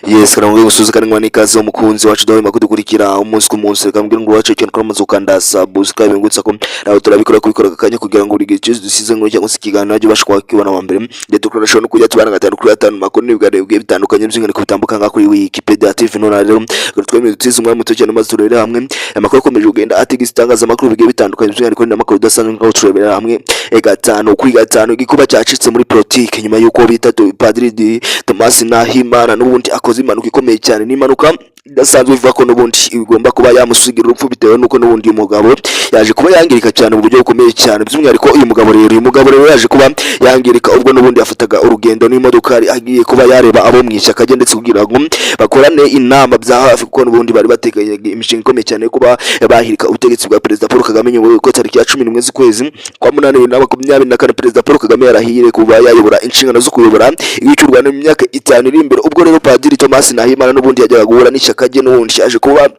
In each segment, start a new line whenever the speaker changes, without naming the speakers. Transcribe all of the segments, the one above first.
Yes, karamwe gusuza kanwa nikaze umukunzi wacu dawe makudukurikira umunsi ku munsi rekambwira ngo wacu cyane kuramaze ukanda subscribe ngutsa ko nawe turabikora kubikora akanya kugira ngo buri gihe dusize ngo cyangwa se ikiganiro cyo bashaka kwibona wa mbere ndetse tukarashobora no kujya tubana gatanu kuri gatanu makuru n'ibigare bwe bitandukanye by'ingene kubitambuka nka kuri Wikipedia TV none rero twemeye dutize umwe muto cyane maze turere hamwe amakuru akomeje kugenda atigisa itangazamakuru bigiye bitandukanye by'ingene ko n'amakuru dasanzwe ngaho turebera hamwe gatanu kuri gatanu igikuba cyacitse muri politique nyuma yuko bita Padiri Thomas Nahimana n'ubundi akoze impanuka ikomeye cyane n'impanuka idasanzwe ivuga ko n'ubundi igomba kuba yamusigira urupfu bitewe nuko n'ubundi uyu mugabo yaje kuba yangirika cyane mu buryo bukomeye cyane by'umwihariko uyu mugabo rero yaje kuba yangirika ubwo n'ubundi yafataga urugendo n'imodoka agiye kuba yareba abo mu ishyaka rye ndetse kugira ngo bakorane inama bya hafi kuko n'ubundi bari bateganya imishinga ikomeye cyane kuba bahirika ubutegetsi bwa Perezida Paul Kagame nyuma y'uko tariki ya 11 z'ukwezi kwa 8/2024 Perezida Paul Kagame yarahiriye kuba yayobora inshingano zo kuyobora igihugu cy'u Rwanda mu myaka 5 iri imbere. Ubwo rero Padiri Thomas Nahimana n'ubundi yajyaga guhura n'ishyaka rye n'ubundi yaje kuba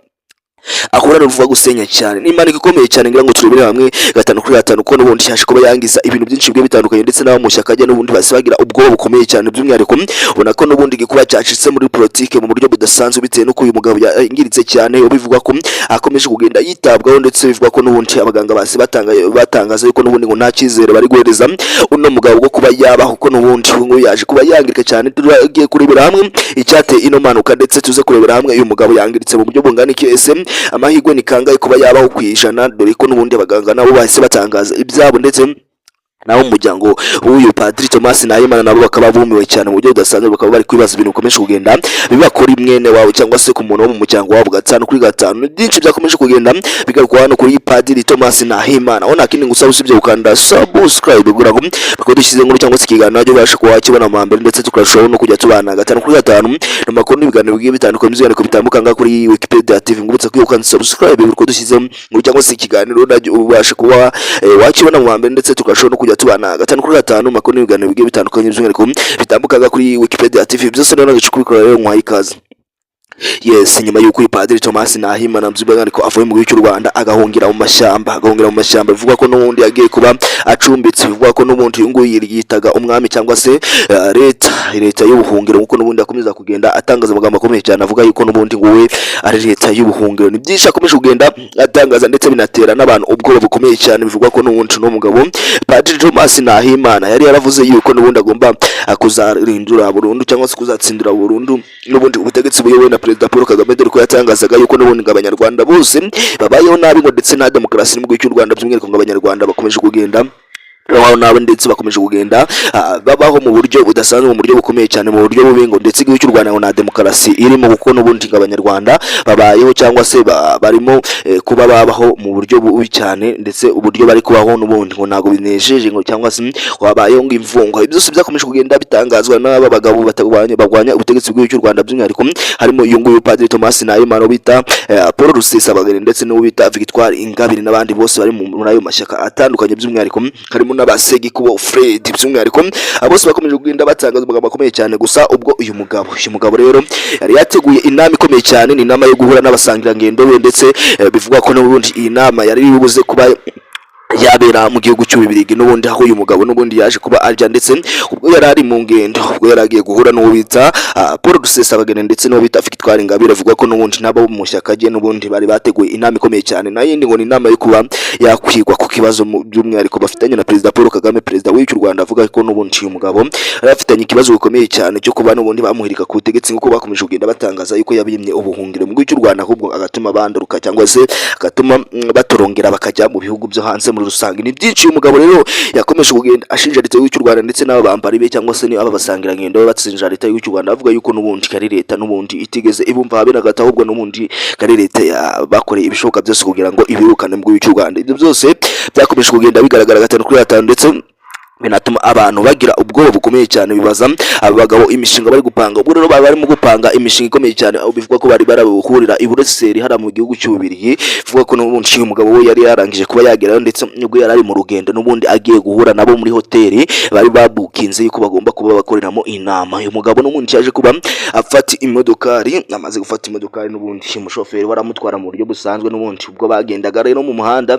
akora ruvuga gusenya cyane n'impanuka ikomeye cyane ngira ngo turebere hamwe gatanu kuri gatanu ko n'ubundi yaje kuba yangiza ibintu byinshi bigiye bitandukanye ndetse n'abo mu shyaka rye n'ubundi basi bagira ubwoba bukomeye cyane by'umwihariko ubona ko n'ubundi gikuba cyacitse muri politique mu buryo budasanzwe bitewe n'uko uyu mugabo yangiritse cyane bivugwa ko akomeje kugenda yitabwaho ndetse bivugwa ko n'ubundi abaganga basi batangaza yuko n'ubundi ngo nta cyizere bari guhereza uno mugabo bwo kuba yabaho ko n'ubundi ngo yaje kuba yangirika cyane. Tugiye kurebera hamwe icyateye ino mpanuka ndetse tuze kurebera hamwe uyu mugabo yangiritse mu buryo bungana iki ese amahirwe ni kangahe kuba yabaho kwijana dore ko n'ubundi abaganga nabo bahise batangaza ibyabo ndetse naho umuryango w'uyu Padiri Thomas Nahimana nabo bakaba bumiwe cyane mu buryo budasanzwe bakaba bari kwibaza ibintu bikomeje kugenda bibakora imwene wawe cyangwa se ku muntu wo mu muryango wabo gatanu kuri gatanu byinshi byakomeje kugenda bigaruka hano kuri Padiri Thomas Nahimana aho nakindi gusa usibye gukanda subscribe gura ngo bako dushyize nkuru cyangwa se ikiganiro cyo basha kuba kibona mu mbere ndetse tukarushaho no kujya tubana gatanu kuri gatanu n'amakuru n'ibiganiro bigiye bitandukanye by'ingene ko bitambuka nga kuri Wikipedia TV ngubutse kwikanda subscribe biko dushyize nkuru cyangwa se ikiganiro ubasha kuba wakibona mu mbere ndetse tukarushaho no kujya tubana gatanu kuri gatanu makuru n'ibiganiro bigiye bitandukanye by'umwihariko bitambukaga kuri Wikipedia TV byose rero nagicukubikora rero nkwaikaze. Yes, nyuma y'uko Padiri Thomas Nahimana mzibagani ko avuye mu gihugu cy'u Rwanda agahungira mu mashyamba bivuga ko n'ubundi yagiye kuba acumbitse bivuga ko n'ubundi ngo yitaga umwami cyangwa se leta y'ubuhungiro nkuko n'ubundi akomeza kugenda atangaza amagambo akomeye cyane avuga yuko n'ubundi ngo we ari leta y'ubuhungiro. Ni byinshi akomeje kugenda atangaza ndetse binatera n'abantu ubwoba bukomeye cyane bivuga ko n'ubundi no mugabo Padiri Thomas Nahimana yari yaravuze yuko n'ubundi agomba kuzarindura burundu cyangwa se kuzatsindira burundu n'ubundi ubutegetsi buyobowe na Perezida Paul Kagame dore ko yatangazaga yuko n'ubundi abanyarwanda bose babayeho nabi ngo ndetse na demokarasi mu gihugu cy'u Rwanda by'umwihariko ngo abanyarwanda bakomeje kugenda aho nabo ndetse bakomeje kugenda babaho mu buryo budasanzwe mu buryo bukomeye cyane mu buryo bubi ngo ndetse igihugu cy'u Rwanda ngo na demokarasi irimo kuko n'ubundi abanyarwanda babayeho cyangwa se barimo kuba babaho mu buryo bubi cyane ndetse uburyo bari kubaho n'ubundi ngo ntago binejeje ngo cyangwa se wabayeho ngo imvungo byose byakomeje kugenda bitangazwa n'aba bagabo bagwanya ubutegetsi bw'igihugu cy'u Rwanda by'umwihariko harimo uyu nguyu Padiri Thomas Nahimana bita Paul Rusesabagina ndetse n'uwo bita Victoire Ingabire n'abandi bose bari muri ayo mashyaka atandukanye by'umwihariko harimo n'abasegi kubo Fred by'umwihariko abose bakomeje kugenda batangaza amagambo akomeye cyane. Gusa ubwo uyu mugabo rero yari yateguye inama ikomeye cyane ni inama yo guhura n'abasangirangendo be ndetse bivugwa ko n'ubundi iyi nama yari ibuze kuba yabera mu gihugu cy'Ububirigi n'ubundi aho uyu mugabo n'ubundi yaje kuba arya ndetse ubwo yari ari mu ngendo ubwo yaragiye guhura n'uwo bita Paul Rusesabagina ndetse n'uwo bita Victoire Ingabire avuga ko n'ubundi nabo mu shyaka rye n'ubundi bari bateguye inama ikomeye cyane na yindi ngo ni inama yo kuba yakwigwa ku kibazo by'umwihariko bafitanye na Perezida Paul Kagame perezida w'u Rwanda avuga ko n'ubundi uyu mugabo yarafitanye ikibazo gikomeye cyane cyo kuba n'ubundi bamuhirika ku butegetsi nk'uko bakomeje kugenda batangaza yuko yabimye ubuhungiro mu gihugu cy'u Rwanda ahubwo agatuma banduruka cyangwa se agatuma batorongera bakajya mu bihugu byo hanze rusange. Ni byinshi uyu mugabo rero yakomeje kugenda ashinja leta y'u Rwanda ndetse n'aba bambari be cyangwa se ni aba basangirangendo batsinja leta y'u Rwanda avuga yuko n'ubundi kari leta n'ubundi itigeze ibumva habe nagata ahubwo n'ubundi kari leta bakoreye ibishoboka byose kugira ngo ibirukane mu gihugu cy'u Rwanda. Ibyo byose byakomeje kugenda bigaragara gatanu kuri gatanu ndetse binatuma abantu bagira ubwoba bukomeye cyane bibaza aba bagabo imishinga bari gupanga. Ubwo rero barimo gupanga imishinga ikomeye cyane aho bivuga ko bari barabuhurira i Buruseli hara mu gihugu cy'Ububirigi bivuga ko n'ubundi uyu mugabo we yari yarangije kuba yagerayo ndetse ubwo yari ari mu rugendo n'ubundi agiye guhura nabo muri hoteli bari babukinze yuko bagomba kuba bakoreramo inama. Uyu mugabo n'ubundi yaje kuba afata imodokari amaze gufata imodokari n'ubundi umushoferi waramutwara mu buryo busanzwe n'ubundi ubwo bagendaga rero mu muhanda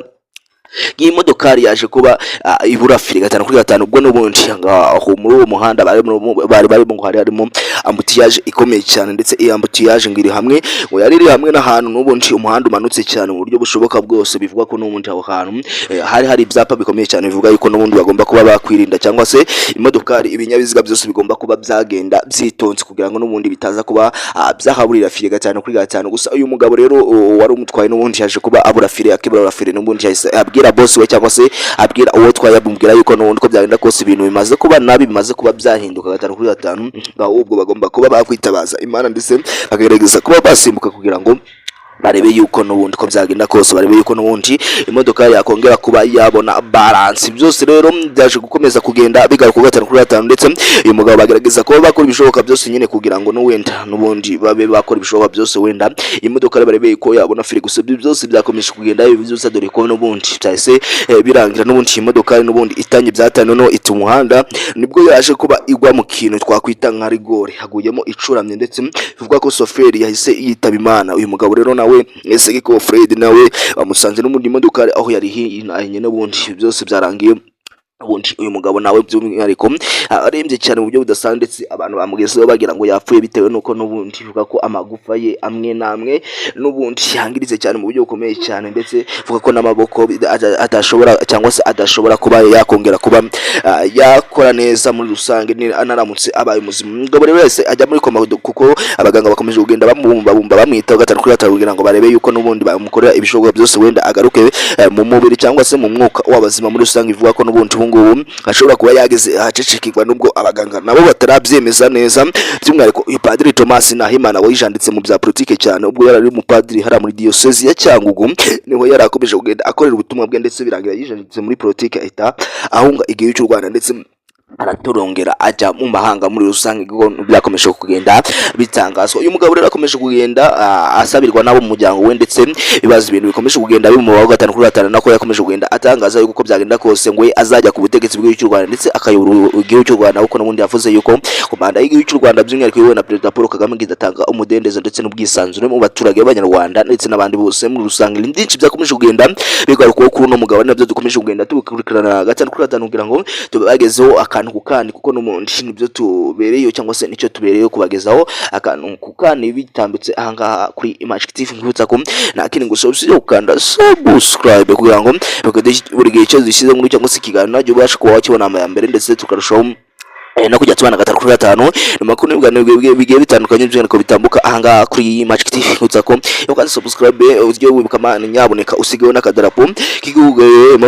iyi modokari yaje kuba ibura fire gatanu kuri gatanu, ubwo n'ubundi aho muri uwo muhanda bari ngo harimo ambutiyage ikomeye cyane, ndetse iyi ambutiyage ngiri hamwe ngo yari iri hamwe n'ahantu n'ubundi umuhanda umanutse cyane mu buryo bushoboka bwose, bivuga ko n'ubundi aho hantu hari ibyapa bikomeye cyane bivuga yuko n'ubundi bagomba kuba bakwirinda, cyangwa se imodokari ibinyabiziga byose bigomba kuba byagenda byitonze kugira ngo n'ubundi bitaza kuba byahaburira fire gatanu kuri gatanu. Gusa uyu mugabo rero wari umutwaye n'ubundi yaje kuba abura fire, akibura fire n'ubundi yahise abwira boss we cyangwa se abwira uwo twaye, abumvira yuko n'ubundi ko byagenda kose ibintu bimaze kuba nabi, bimaze kuba byahinduka gatanu kuri gatanu, ahubwo bagomba kuba bakwitabaza Imana ndetse bakagerageza kuba basimbuka kugira ngo barebe yuko n'ubundi ko byagenda kose, barebe yuko n'ubundi imodoka yakongera kuba yabona balance. Byose rero byaje gukomeza kugenda bigaruka gatanu kuri gatanu, ndetse uyu mugabo bagerageza kuba bakora ibishoboka byose nyine kugira ngo n'ubundi babe bakora ibishoboka byose wenda imodoka barebe yuko yabona fire. Gusa byose byakomeje kugenda byose, dore ko n'ubundi cyahise birangira n'ubundi imodoka n'ubundi itanye byatanye no ita umuhanda, nibwo yaje kuba igwa mu kintu twakwita nka rigore, haguyemo icuramye, ndetse bivuga ko soferi yahise yitaba Imana. Uyu mugabo rero nawe ese ko Fred nawe bamusanze n'umundi modoka aho yari hinanye n'ubundi byose byarangiye. Ubundi uyu mugabo nawe by'umwihariko arembye cyane mu buryo budasanzwe, ndetse abantu bamugezeho bagira ngo yapfuye bitewe nuko n'ubundi bivuga ko amagufa ye amwe namwe n'ubundi yangiritse cyane mu buryo bukomeye cyane, ndetse bivuga ko n'amaboko atashobora cyangwa se adashobora kuba yakongera kuba yakora neza muri rusange anaramutse abaye muzima. Umugabo rero wese ajya muri koma kuko abaganga bakomeje kugenda bamubumba bamwitaho gatanu kuri gatanu kugira ngo barebe yuko n'ubundi bamukorera ibishoboka byose wenda agaruke mu mubiri cyangwa se mu mwuka w'abazima muri rusange. Ivuga ko n'ubundi ashobora kuba yageze ahacecekirwa nubwo abaganga nabo batarabyemeza neza, by'umwihariko Padiri Thomas Nahimana wayijanditse mu bya politike cyane, ubwo yari umupadiri hara muri diocese ya Cyangugu, niho yari akomeje kugenda akorera ubutumwa bwe, ndetse birangira yijanditse muri politike ahita ahunga igihugu cy'u Rwanda, ndetse aratorongera ajya mu mahanga muri rusange. Byakomeje kugenda bitangazwa. Uyu mugabo rero akomeje kugenda asabirwa nabo mu muryango we, ndetse bibaza ibintu bikomeje kugenda bimubaho gatanu kuri gatanu, nako yakomeje kugenda atangaza yuko byagenda kose ngo azajya ku butegetsi bw'igihugu cy'u Rwanda, ndetse akayobora igihugu cy'u Rwanda, kuko n'ubundi yavuze yuko komanda y'igihugu cy'u Rwanda by'umwihariko yewe na Perezida Paul Kagame idatanga umudendezo ndetse n'ubwisanzure mu baturage b'Abanyarwanda ndetse n'abandi bose muri rusange. Byinshi byakomeje kugenda bigaruka kuri uno mugabo, nabyo dukomeje kugenda tubikurikirana gatanu kuri gatanu kugira ngo tubagezeho akantu kukani, kuko n'ubundi nibyo tubereyeho cyangwa se nicyo tubereyeho kubagezaho akantu kukani bitambitse ahangaha kuri Image TV. Nkubutsa ko nta kindi gusa usibye gukanda subscribe kugira ngo buri gihe cyose dushyize muri cyangwa se ikiganiro najye ubasha kuba wakibona amambere, ndetse tukarushaho no kujya tubana gatanu kuri gatanu ni makuru n'ibiganiro bigiye bitandukanye by'uko bitambuka ahangaha kuri Image TV. Nkubutsa ko iyo kandi subscribe ujye wibuka amana nyaboneka usigeho n'akadarapo k'igihugu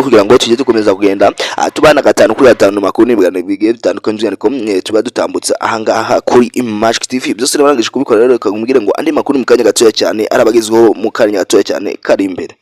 kugira ngo tujye dukomeza kugenda tubana gatanu kuri gatanu makuru n'ibiganiro bigiye bitandukanye by'uko tuba dutambutse ahangaha kuri Image TV. Byose narangije kubikora rero, kagumbwire ngo andi makuru mu kanya gatoya cyane arabagezweho mu kanya gatoya cyane kari imbere.